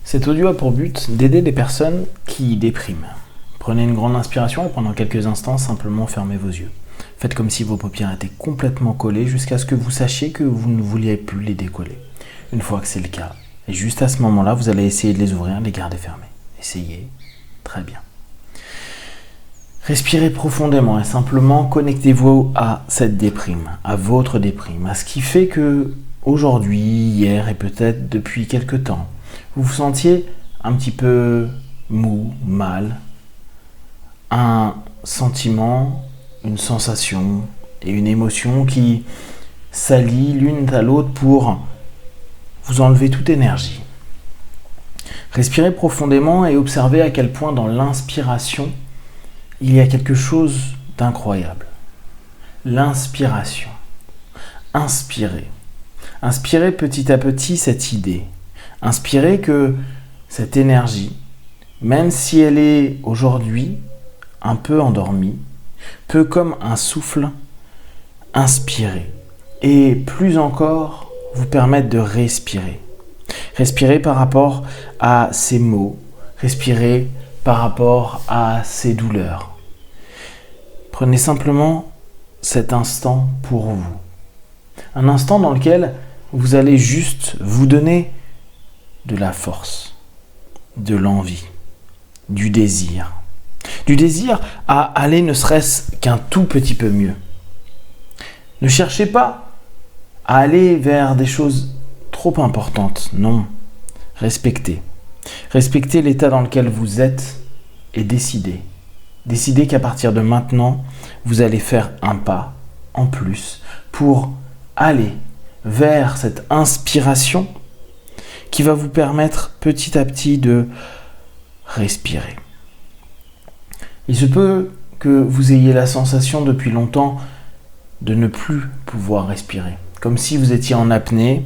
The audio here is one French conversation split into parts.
Cet audio a pour but d'aider les personnes qui dépriment. Prenez une grande inspiration et pendant quelques instants, simplement fermez vos yeux. Faites comme si vos paupières étaient complètement collées jusqu'à ce que vous sachiez que vous ne vouliez plus les décoller. Une fois que c'est le cas, et juste à ce moment-là, vous allez essayer de les ouvrir, les garder fermées. Essayez. Très bien. Respirez profondément et simplement connectez-vous à cette déprime, à votre déprime, à ce qui fait que aujourd'hui, hier et peut-être depuis quelque temps, vous vous sentiez un petit peu mou, mal, un sentiment, une sensation et une émotion qui s'allient l'une à l'autre pour vous enlever toute énergie. Respirez profondément et observez à quel point dans l'inspiration, il y a quelque chose d'incroyable. L'inspiration. Inspirez. Inspirez petit à petit cette idée. Inspirez que cette énergie, même si elle est aujourd'hui un peu endormie, peut comme un souffle inspirer et plus encore vous permettre de respirer. Respirer par rapport à ces maux, respirer par rapport à ces douleurs. Prenez simplement cet instant pour vous. Un instant dans lequel vous allez juste vous donner de la force, de l'envie, du désir. Du désir à aller ne serait-ce qu'un tout petit peu mieux. Ne cherchez pas à aller vers des choses trop importantes, non. Respectez. Respectez l'état dans lequel vous êtes et décidez. Décidez qu'à partir de maintenant, vous allez faire un pas en plus pour aller vers cette inspiration qui va vous permettre petit à petit de respirer. Il se peut que vous ayez la sensation depuis longtemps de ne plus pouvoir respirer, comme si vous étiez en apnée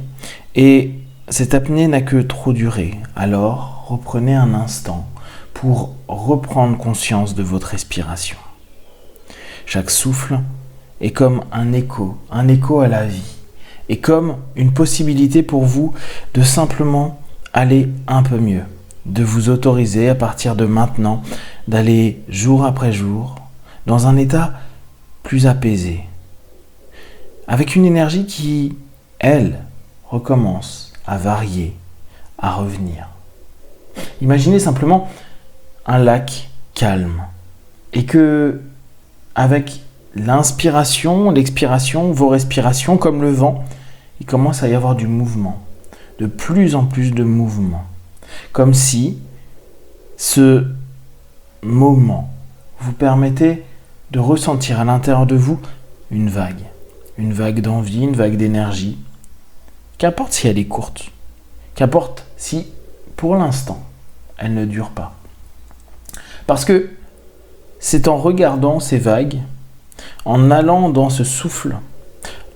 et cette apnée n'a que trop duré. Alors, reprenez un instant pour reprendre conscience de votre respiration. Chaque souffle est comme un écho à la vie, et comme une possibilité pour vous de simplement aller un peu mieux, de vous autoriser à partir de maintenant d'aller jour après jour dans un état plus apaisé, avec une énergie qui, elle, recommence à varier, à revenir. Imaginez simplement un lac calme et que, avec l'inspiration, l'expiration, vos respirations, comme le vent, il commence à y avoir du mouvement, de plus en plus de mouvement. Comme si ce moment vous permettait de ressentir à l'intérieur de vous une vague d'envie, une vague d'énergie. Qu'importe si elle est courte, qu'importe si, pour l'instant, elle ne dure pas. Parce que c'est en regardant ces vagues, en allant dans ce souffle,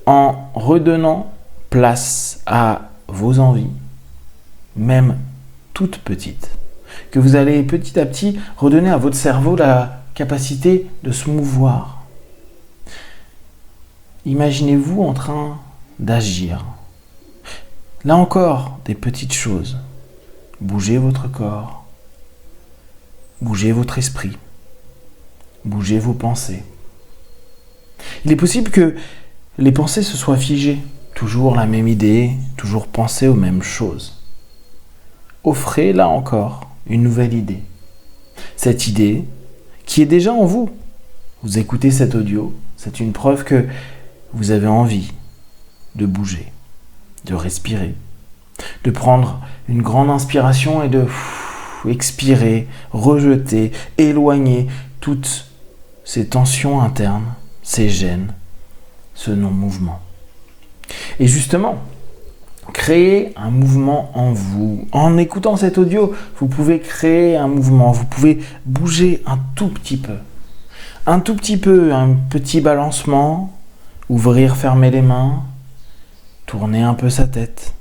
en redonnant place à vos envies, même toutes petites, que vous allez petit à petit redonner à votre cerveau la capacité de se mouvoir. Imaginez-vous en train d'agir. Là encore, des petites choses. Bougez votre corps, bougez votre esprit, bougez vos pensées. Il est possible que les pensées se soient figées, toujours la même idée, toujours penser aux mêmes choses. Offrez là encore une nouvelle idée. Cette idée qui est déjà en vous. Vous écoutez cet audio, c'est une preuve que vous avez envie de bouger, de respirer, de prendre une grande inspiration et de expirer, rejeter, éloigner toutes ces tensions internes, ces gênes, ce non-mouvement. Et justement, créez un mouvement en vous. En écoutant cet audio, vous pouvez créer un mouvement, vous pouvez bouger un tout petit peu. Un tout petit peu, un petit balancement, ouvrir, fermer les mains, tourner un peu sa tête,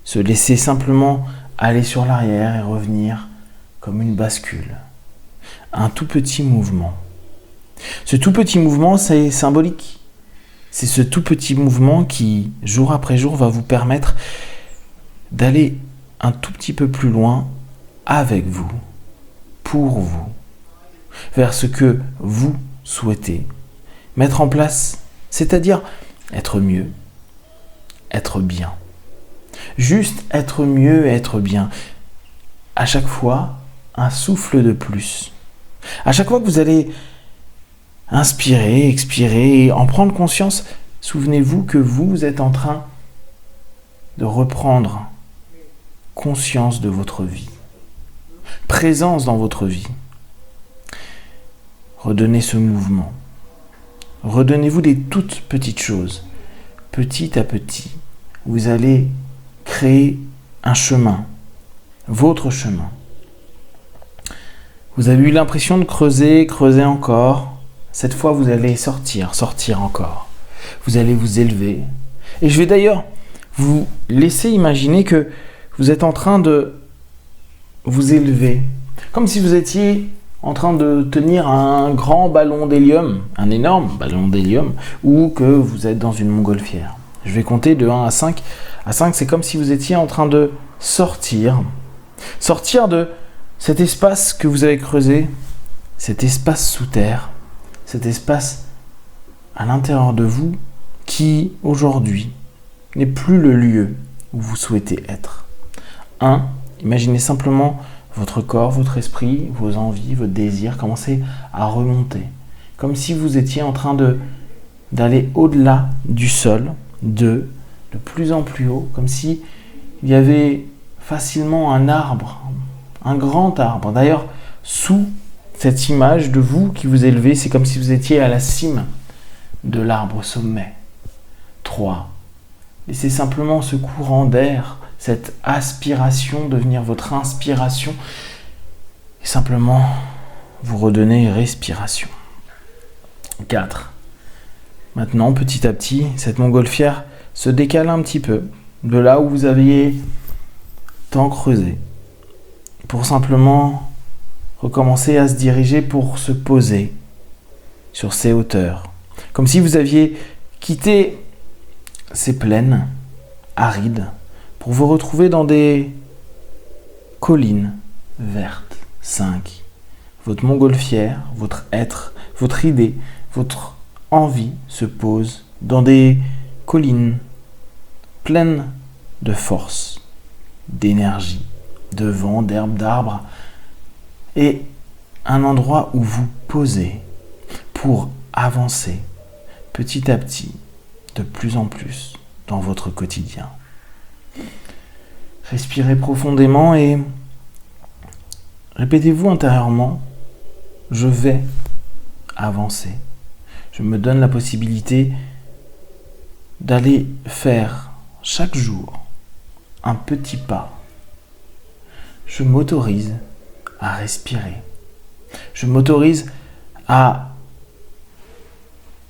se laisser simplement aller sur l'arrière et revenir comme une bascule. Un tout petit mouvement. Ce tout petit mouvement, c'est symbolique. C'est ce tout petit mouvement qui, jour après jour, va vous permettre d'aller un tout petit peu plus loin avec vous, pour vous, vers ce que vous souhaitez mettre en place, c'est-à-dire être mieux, être bien. Juste être mieux, être bien. À chaque fois, un souffle de plus. À chaque fois que vous allez inspirer, expirer et en prendre conscience, souvenez-vous que vous êtes en train de reprendre conscience de votre vie, présence dans votre vie. Redonnez ce mouvement. Redonnez-vous des toutes petites choses. Petit à petit, vous allez créer un chemin, votre chemin. Vous avez eu l'impression de creuser, creuser encore. Cette fois, vous allez sortir, sortir encore. Vous allez vous élever. Et je vais d'ailleurs vous laisser imaginer que vous êtes en train de vous élever. Comme si vous étiez en train de tenir un grand ballon d'hélium, un énorme ballon d'hélium, ou que vous êtes dans une montgolfière. Je vais compter de 1 à 5. À 5, c'est comme si vous étiez en train de sortir. Sortir de cet espace que vous avez creusé, cet espace sous terre, cet espace à l'intérieur de vous qui, aujourd'hui, n'est plus le lieu où vous souhaitez être. 1. Imaginez simplement votre corps, votre esprit, vos envies, votre désir commencer à remonter. Comme si vous étiez en train d'aller au-delà du sol. 2. De plus en plus haut, comme si il y avait facilement un arbre, un grand arbre. D'ailleurs, sous cette image de vous qui vous élevez, c'est comme si vous étiez à la cime de l'arbre au sommet. 3. Laissez simplement ce courant d'air, cette aspiration devenir votre inspiration et simplement vous redonner respiration. 4. Maintenant, petit à petit, cette montgolfière se décale un petit peu de là où vous aviez tant creusé pour simplement recommencer à se diriger pour se poser sur ces hauteurs. Comme si vous aviez quitté ces plaines arides pour vous retrouver dans des collines vertes. 5. Votre montgolfière, votre être, votre idée, votre envie se pose dans des collines pleines de force, d'énergie, de vent, d'herbe, d'arbres et un endroit où vous posez pour avancer petit à petit, de plus en plus dans votre quotidien. Respirez profondément et répétez-vous intérieurement, je vais avancer. Je me donne la possibilité d'aller faire chaque jour un petit pas. Je m'autorise à respirer. Je m'autorise à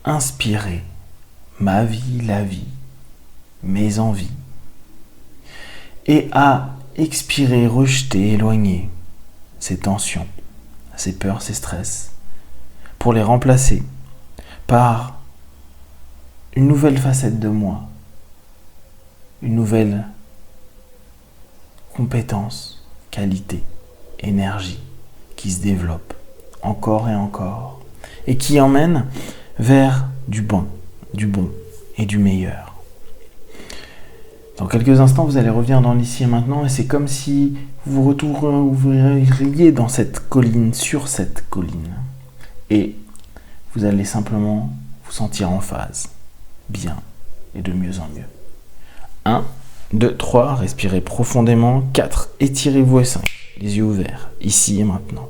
inspirer ma vie, la vie, mes envies. Et à expirer, rejeter, éloigner ces tensions, ces peurs, ces stress, pour les remplacer par une nouvelle facette de moi, une nouvelle compétence, qualité, énergie qui se développe encore et encore et qui emmène vers du bon et du meilleur. Dans quelques instants, vous allez revenir dans l'ici et maintenant et c'est comme si vous retourneriez dans cette colline, sur cette colline. Et vous allez simplement vous sentir en phase, bien et de mieux en mieux. 1, 2, 3, respirez profondément. 4, étirez-vous et 5, les yeux ouverts, ici et maintenant.